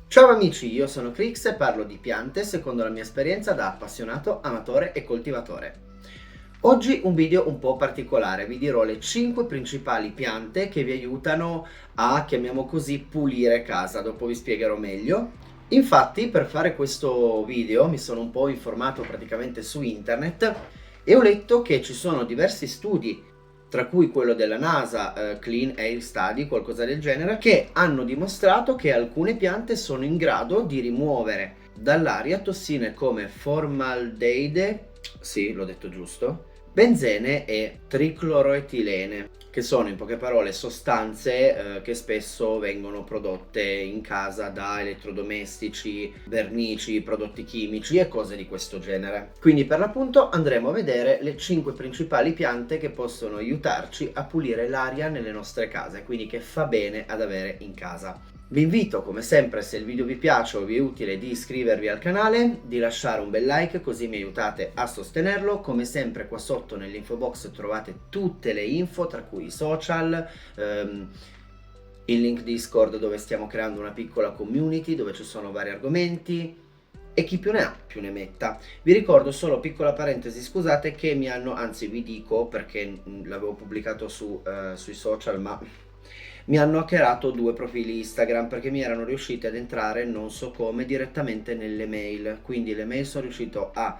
Ciao amici, io sono Crix e parlo di piante secondo la mia esperienza da appassionato, amatore e coltivatore. Oggi un video un po' particolare, vi dirò le 5 principali piante che vi aiutano a, chiamiamo così, pulire casa, dopo vi spiegherò meglio. Infatti, per fare questo video mi sono un po' informato praticamente su internet e ho letto che ci sono diversi studi, tra cui quello della NASA, Clean Air Study, qualcosa del genere, che hanno dimostrato che alcune piante sono in grado di rimuovere dall'aria tossine come formaldeide, sì, l'ho detto giusto, benzene e tricloroetilene, che sono in poche parole sostanze che spesso vengono prodotte in casa da elettrodomestici, vernici, prodotti chimici e cose di questo genere. Quindi per l'appunto andremo a vedere le 5 principali piante che possono aiutarci a pulire l'aria nelle nostre case, quindi che fa bene ad avere in casa. Vi invito come sempre, se il video vi piace o vi è utile, di iscrivervi al canale, di lasciare un bel like così mi aiutate a sostenerlo. Come sempre qua sotto nell'info box trovate tutte le info, tra cui i social, il link Discord dove stiamo creando una piccola community dove ci sono vari argomenti e chi più ne ha più ne metta. Vi ricordo solo, piccola parentesi, scusate, che mi hanno, anzi vi dico perché l'avevo pubblicato sui social, ma mi hanno hackerato 2 profili Instagram perché mi erano riusciti ad entrare non so come direttamente nelle mail, quindi le mail sono riuscito a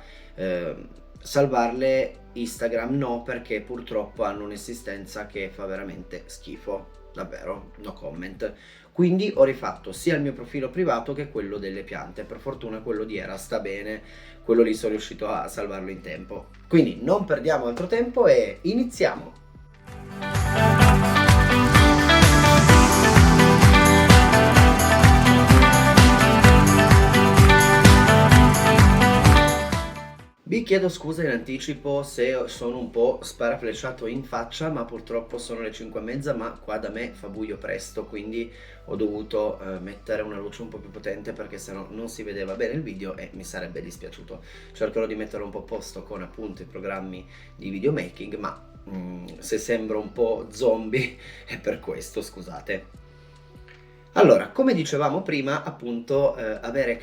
salvarle, Instagram no, perché purtroppo hanno un'esistenza che fa veramente schifo, davvero, no comment. Quindi ho rifatto sia il mio profilo privato che quello delle piante. Per fortuna quello di Era sta bene, quello lì sono riuscito a salvarlo in tempo. Quindi non perdiamo altro tempo e iniziamo. Vi chiedo scusa in anticipo se sono un po' sparaflesciato in faccia, ma purtroppo sono le 5:30, ma qua da me fa buio presto, quindi ho dovuto mettere una luce un po' più potente perché sennò non si vedeva bene il video e mi sarebbe dispiaciuto. Cercherò di metterlo un po' a posto con appunto i programmi di videomaking, ma se sembro un po' zombie è per questo, scusate. Allora, come dicevamo prima, appunto, avere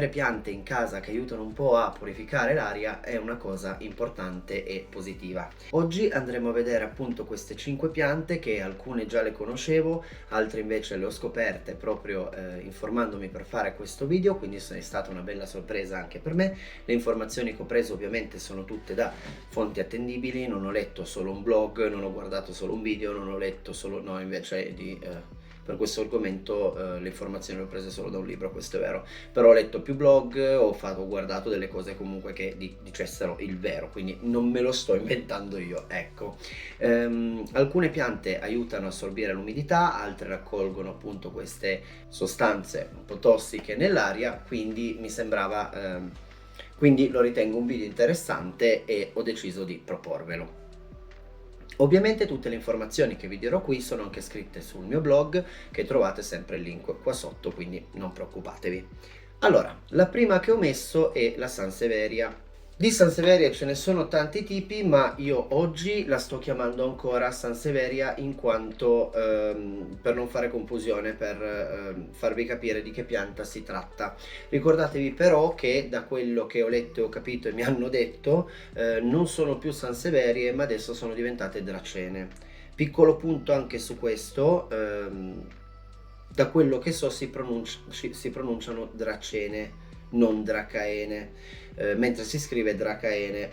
piante in casa che aiutano un po' a purificare l'aria è una cosa importante e positiva. Oggi andremo a vedere appunto queste 5 piante, che alcune già le conoscevo, altre invece le ho scoperte proprio informandomi per fare questo video, quindi è stata una bella sorpresa anche per me. Le informazioni che ho preso ovviamente sono tutte da fonti attendibili, non ho letto solo un blog, non ho guardato solo un video, non ho letto solo, no, invece per questo argomento le informazioni le ho prese solo da un libro, questo è vero, però ho letto più blog, ho guardato delle cose comunque che dicessero il vero, quindi non me lo sto inventando io, ecco. Alcune piante aiutano a assorbire l'umidità, altre raccolgono appunto queste sostanze un po' tossiche nell'aria, quindi mi sembrava, quindi lo ritengo un video interessante e ho deciso di proporvelo. Ovviamente tutte le informazioni che vi dirò qui sono anche scritte sul mio blog, che trovate sempre il link qua sotto, quindi non preoccupatevi. Allora, la prima che ho messo è la Sansevieria. Di Sansevieria ce ne sono tanti tipi, ma io oggi la sto chiamando ancora Sansevieria in quanto, per non fare confusione, per farvi capire di che pianta si tratta. Ricordatevi però che da quello che ho letto e ho capito e mi hanno detto, non sono più Sansevierie, ma adesso sono diventate Dracene. Piccolo punto anche su questo, da quello che so si pronunciano Dracene, non Dracaene, mentre si scrive Dracaene.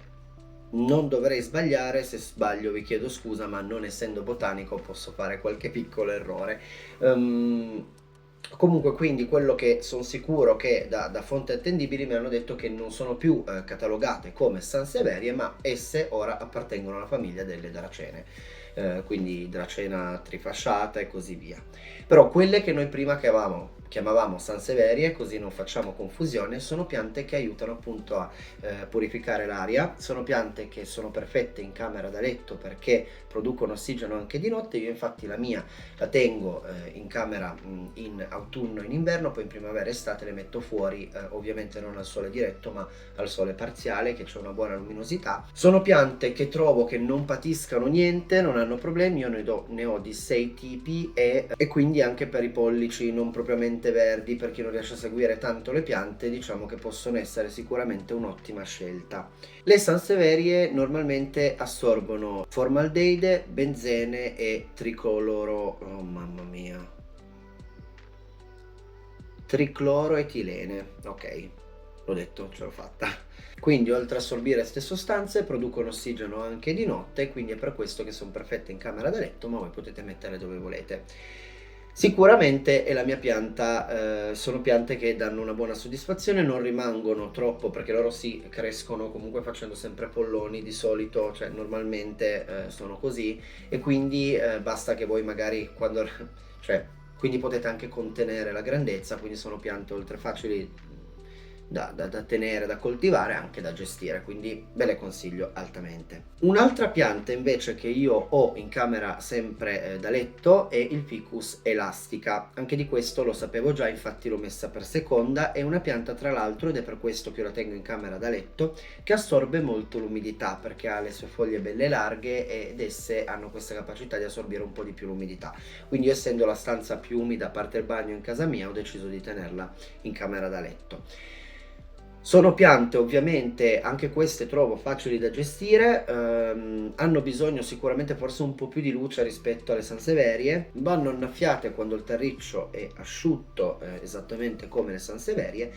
Non dovrei sbagliare, se sbaglio vi chiedo scusa, ma non essendo botanico posso fare qualche piccolo errore. Comunque, quindi quello che sono sicuro che da fonti attendibili mi hanno detto che non sono più catalogate come Sansevierie, ma esse ora appartengono alla famiglia delle Dracene, quindi Dracena trifasciata e così via. Però quelle che noi prima chiamavamo Sansevierie, così non facciamo confusione, sono piante che aiutano appunto a purificare l'aria, sono piante che sono perfette in camera da letto perché producono ossigeno anche di notte. Io infatti la mia la tengo in camera in autunno e in inverno, poi in primavera e estate le metto fuori, ovviamente non al sole diretto ma al sole parziale, che c'è una buona luminosità. Sono piante che trovo che non patiscano niente, non hanno problemi, io ne ho di 6 tipi e quindi anche per i pollici non propriamente verdi, per chi non riesce a seguire tanto le piante, diciamo che possono essere sicuramente un'ottima scelta. Le Sansevierie normalmente assorbono formaldeide, benzene e tricloro, oh mamma mia, tricloroetilene, ok, l'ho detto, ce l'ho fatta. Quindi oltre a assorbire queste sostanze producono ossigeno anche di notte, quindi è per questo che sono perfette in camera da letto, ma voi potete metterle dove volete. Sicuramente è la mia pianta, sono piante che danno una buona soddisfazione, non rimangono troppo perché loro si crescono comunque facendo sempre polloni di solito, cioè normalmente sono così, e quindi basta che voi magari quando cioè quindi potete anche contenere la grandezza, quindi sono piante oltre facili da tenere, da coltivare, anche da gestire, quindi ve le consiglio altamente. Un'altra pianta invece che io ho in camera sempre da letto è il Ficus elastica. Anche di questo lo sapevo già, infatti l'ho messa per seconda. È una pianta tra l'altro, ed è per questo che io la tengo in camera da letto, che assorbe molto l'umidità perché ha le sue foglie belle larghe ed esse hanno questa capacità di assorbire un po' di più l'umidità. Quindi essendo la stanza più umida a parte il bagno in casa mia, ho deciso di tenerla in camera da letto. Sono piante ovviamente, anche queste trovo facili da gestire, hanno bisogno sicuramente forse un po' più di luce rispetto alle Sansevierie, vanno annaffiate quando il terriccio è asciutto, esattamente come le Sansevierie,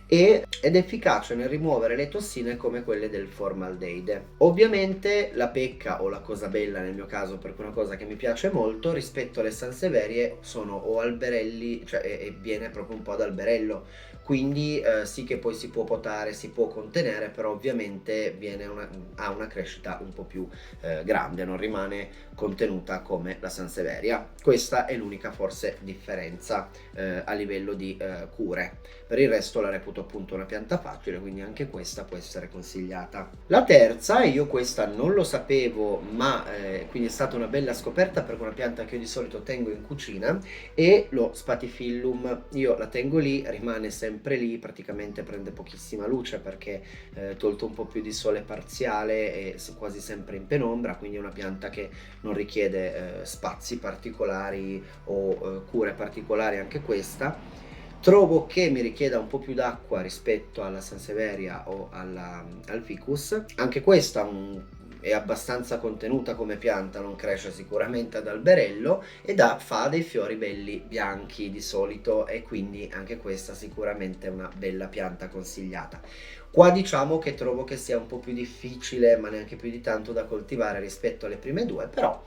ed è efficace nel rimuovere le tossine come quelle del formaldeide. Ovviamente la pecca, o la cosa bella nel mio caso, perché è una cosa che mi piace molto, rispetto alle Sansevierie sono o alberelli, cioè e viene proprio un po' ad alberello, quindi sì che poi si può potare, si può contenere, però ovviamente ha una crescita un po' più grande, non rimane contenuta come la Sansevieria. Questa è l'unica forse differenza a livello di cure. Per il resto la reputo appunto una pianta facile, quindi anche questa può essere consigliata. La terza, e io questa non lo sapevo, ma quindi è stata una bella scoperta perché è una pianta che io di solito tengo in cucina, è lo Spatifillum. Io la tengo lì, rimane sempre lì, praticamente prende pochissima luce perché tolto un po' più di sole parziale è quasi sempre in penombra, quindi è una pianta che non richiede spazi particolari o cure particolari anche questa. Trovo che mi richieda un po' più d'acqua rispetto alla Sansevieria o al Ficus. Anche questa è abbastanza contenuta come pianta, non cresce sicuramente ad alberello fa dei fiori belli bianchi di solito, e quindi anche questa sicuramente è una bella pianta consigliata. Qua diciamo che trovo che sia un po' più difficile, ma neanche più di tanto, da coltivare rispetto alle prime due, però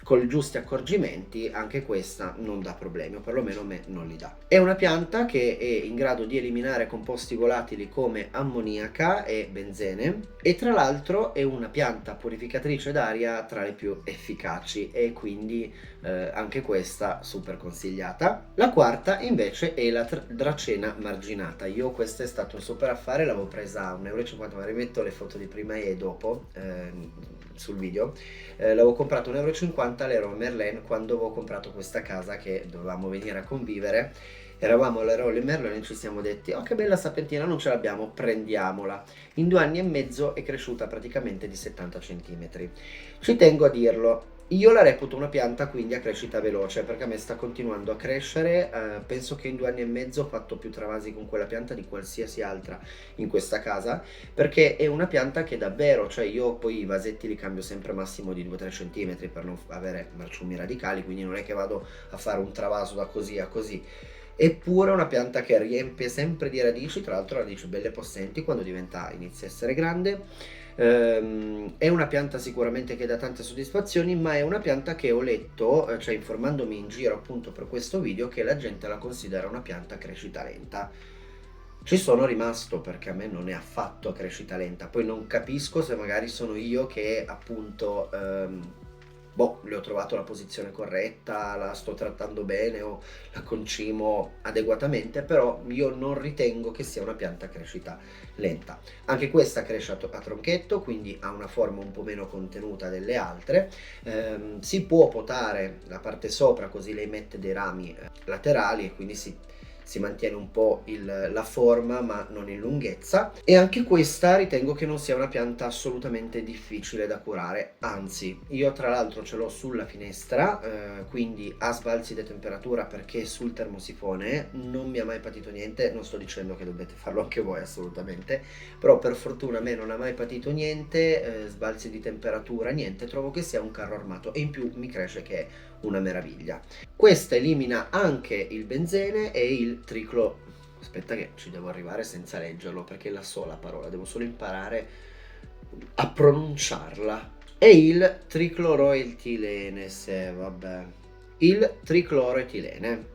con i giusti accorgimenti anche questa non dà problemi, o perlomeno a me non li dà. È una pianta che è in grado di eliminare composti volatili come ammoniaca e benzene, e tra l'altro è una pianta purificatrice d'aria tra le più efficaci, e quindi anche questa super consigliata. La quarta invece è la Dracena marginata. Io questa è stato un super affare, l'avevo presa a 1,50 euro, ma rimetto le foto di prima e dopo sul video. L'avevo comprato 1,50 euro all'Eroe Merlin quando avevo comprato questa casa che dovevamo venire a convivere. Eravamo all'Eroe Merlin e ci siamo detti: oh che bella sapientina, non ce l'abbiamo, prendiamola. In 2 anni e mezzo è cresciuta praticamente di 70 cm. Ci tengo a dirlo, io la reputo una pianta quindi a crescita veloce, perché a me sta continuando a crescere. Penso che in 2 anni e mezzo ho fatto più travasi con quella pianta di qualsiasi altra in questa casa, perché è una pianta che davvero, cioè io poi i vasetti li cambio sempre massimo di 2-3 cm per non avere marciumi radicali, quindi non è che vado a fare un travaso da così a così. Eppure è una pianta che riempie sempre di radici, tra l'altro radici belle possenti quando inizia a essere grande. È una pianta sicuramente che dà tante soddisfazioni, ma è una pianta che ho letto, cioè informandomi in giro appunto per questo video, che la gente la considera una pianta a crescita lenta. Ci sono rimasto perché a me non è affatto a crescita lenta, poi non capisco se magari sono io che appunto le ho trovato la posizione corretta, la sto trattando bene o la concimo adeguatamente, però io non ritengo che sia una pianta a crescita lenta. Anche questa cresce a tronchetto, quindi ha una forma un po' meno contenuta delle altre. Si può potare la parte sopra, così lei mette dei rami laterali e quindi si si mantiene un po' la forma ma non in lunghezza, e anche questa ritengo che non sia una pianta assolutamente difficile da curare, anzi io tra l'altro ce l'ho sulla finestra, quindi a sbalzi di temperatura perché sul termosifone non mi ha mai patito niente, non sto dicendo che dovete farlo anche voi assolutamente, però per fortuna a me non ha mai patito niente, sbalzi di temperatura, niente, trovo che sia un carro armato e in più mi cresce che è una meraviglia. Questa elimina anche il benzene e il triclo, aspetta che ci devo arrivare senza leggerlo perché è la sola parola, devo solo imparare a pronunciarla. E il tricloroetilene, se vabbè, il tricloroetilene,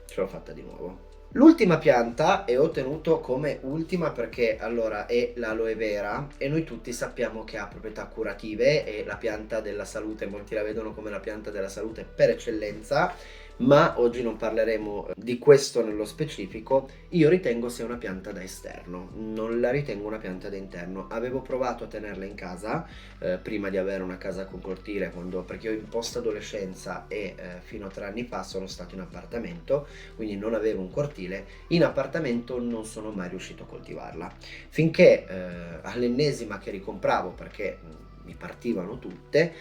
ce l'ho fatta di nuovo. L'ultima pianta, e ho tenuto come ultima perché allora è l'aloe vera e noi tutti sappiamo che ha proprietà curative, è la pianta della salute, molti la vedono come la pianta della salute per eccellenza, ma oggi non parleremo di questo nello specifico. Io ritengo sia una pianta da esterno, non la ritengo una pianta da interno. Avevo provato a tenerla in casa prima di avere una casa con cortile, perché io in post adolescenza e fino a 3 anni fa sono stato in appartamento, quindi non avevo un cortile. In appartamento non sono mai riuscito a coltivarla, finché all'ennesima che ricompravo perché mi partivano tutte,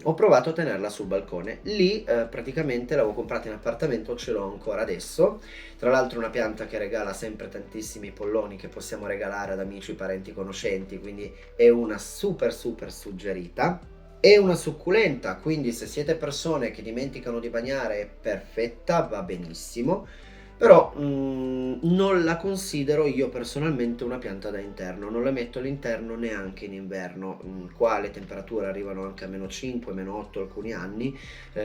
ho provato a tenerla sul balcone. Lì praticamente l'avevo comprata in appartamento, ce l'ho ancora adesso. Tra l'altro una pianta che regala sempre tantissimi polloni che possiamo regalare ad amici, parenti, conoscenti, quindi è una super suggerita. È una succulenta, quindi se siete persone che dimenticano di bagnare è perfetta, va benissimo. Però non la considero io personalmente una pianta da interno, non la metto all'interno neanche in inverno, qua le temperature arrivano anche a -5, -8 alcuni anni,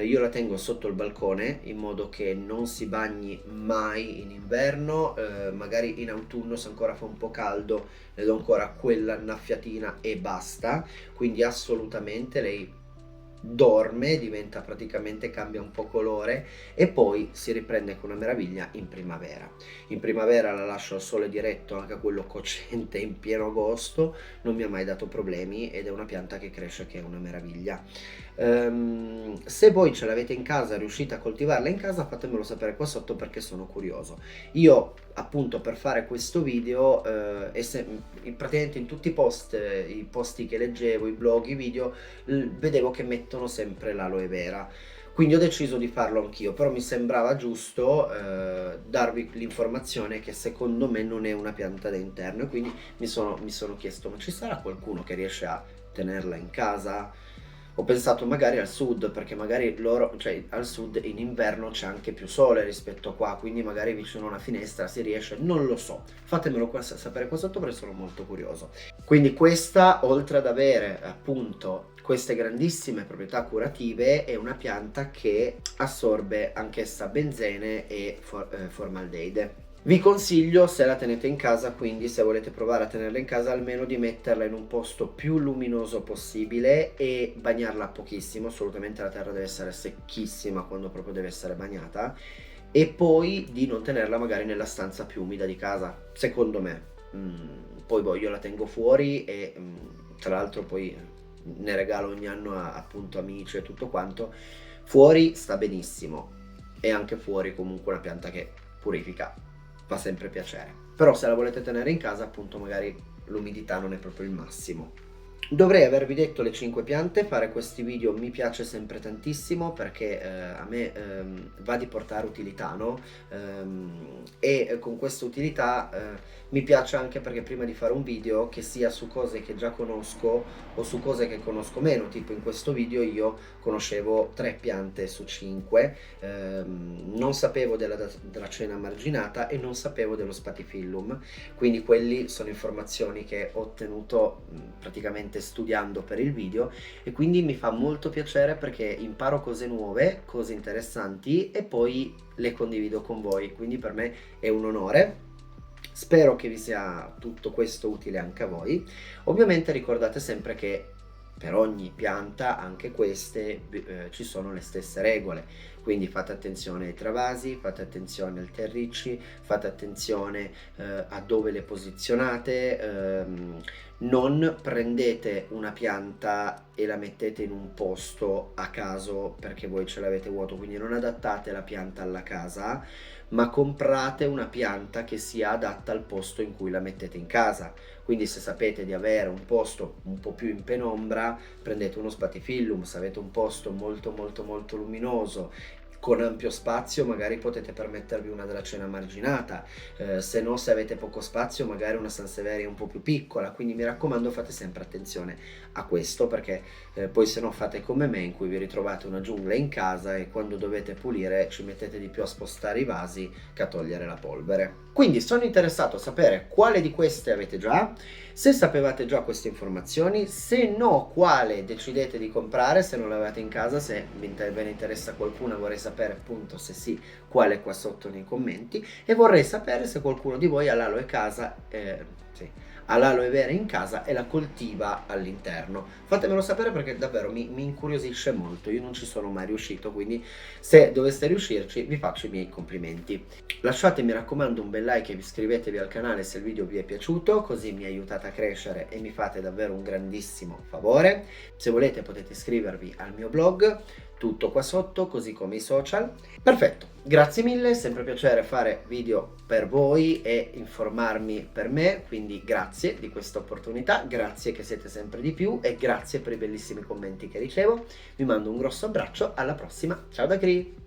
io la tengo sotto il balcone in modo che non si bagni mai in inverno, magari in autunno se ancora fa un po' caldo le do ancora quella annaffiatina e basta, quindi assolutamente lei dorme, diventa praticamente, cambia un po' colore e poi si riprende con una meraviglia in primavera. In primavera la lascio al sole diretto, anche a quello cocente in pieno agosto, non mi ha mai dato problemi ed è una pianta che cresce che è una meraviglia. Se voi ce l'avete in casa, riuscite a coltivarla in casa, fatemelo sapere qua sotto perché sono curioso. Io appunto per fare questo video praticamente in tutti i posti che leggevo, i blog, i video, vedevo che mettono sempre l'aloe vera, quindi ho deciso di farlo anch'io, però mi sembrava giusto darvi l'informazione che secondo me non è una pianta da interno e quindi mi sono chiesto, ma ci sarà qualcuno che riesce a tenerla in casa? Ho pensato magari al sud, perché magari loro, cioè al sud in inverno c'è anche più sole rispetto a qua, quindi magari vicino a una finestra si riesce, non lo so. Fatemelo sapere qua sotto perché sono molto curioso. Quindi questa, oltre ad avere appunto queste grandissime proprietà curative, è una pianta che assorbe anch'essa benzene e formaldeide. Vi consiglio, se la tenete in casa, quindi se volete provare a tenerla in casa, almeno di metterla in un posto più luminoso possibile e bagnarla pochissimo, assolutamente la terra deve essere secchissima quando proprio deve essere bagnata, e poi di non tenerla magari nella stanza più umida di casa, secondo me. Poi io la tengo fuori e tra l'altro poi ne regalo ogni anno appunto amici e tutto quanto. Fuori sta benissimo e anche fuori comunque una pianta che purifica, fa sempre piacere. Però se la volete tenere in casa, appunto, magari l'umidità non è proprio il massimo. Dovrei avervi detto le 5 piante, fare questi video mi piace sempre tantissimo perché a me va di portare utilità, no? E con questa utilità mi piace anche perché prima di fare un video che sia su cose che già conosco o su cose che conosco meno, tipo in questo video io conoscevo 3 piante su 5, non sapevo della dracena marginata e non sapevo dello spatifillum, quindi quelli sono informazioni che ho ottenuto praticamente studiando per il video e quindi mi fa molto piacere perché imparo cose nuove, cose interessanti e poi le condivido con voi, quindi per me è un onore. Spero che vi sia tutto questo utile anche a voi. Ovviamente ricordate sempre che per ogni pianta, anche queste, ci sono le stesse regole. quindi fate attenzione ai travasi, fate attenzione al terricci, fate attenzione a dove le posizionate, non prendete una pianta e la mettete in un posto a caso perché voi ce l'avete vuoto, quindi non adattate la pianta alla casa, ma comprate una pianta che sia adatta al posto in cui la mettete in casa. Quindi se sapete di avere un posto un po' più in penombra, prendete uno spatifillum. Se avete un posto molto molto molto luminoso con ampio spazio, magari potete permettervi una dracena marginata, se no, se avete poco spazio, magari una Sansevieria un po' più piccola. Quindi mi raccomando, fate sempre attenzione a questo, perché poi se no fate come me, in cui vi ritrovate una giungla in casa e quando dovete pulire ci mettete di più a spostare i vasi che a togliere la polvere. Quindi sono interessato a sapere quale di queste avete già, se sapevate già queste informazioni, se no quale decidete di comprare, se non l'avete in casa, se ve ne interessa qualcuna, vorrei sapere appunto se sì, quale qua sotto nei commenti, e vorrei sapere se qualcuno di voi ha l'aloe casa, sì, ha l'aloe vera in casa e la coltiva all'interno. Fatemelo sapere perché davvero mi incuriosisce molto, io non ci sono mai riuscito, quindi se doveste riuscirci vi faccio i miei complimenti. Lasciate, mi raccomando, un bel like e iscrivetevi al canale se il video vi è piaciuto, così mi aiutate a crescere e mi fate davvero un grandissimo favore. Se volete potete iscrivervi al mio blog, tutto qua sotto, così come i social. Perfetto, grazie mille, è sempre piacere fare video per voi e informarmi per me, quindi grazie di questa opportunità, grazie che siete sempre di più e grazie per i bellissimi commenti che ricevo. Vi mando un grosso abbraccio, alla prossima, ciao da Cri!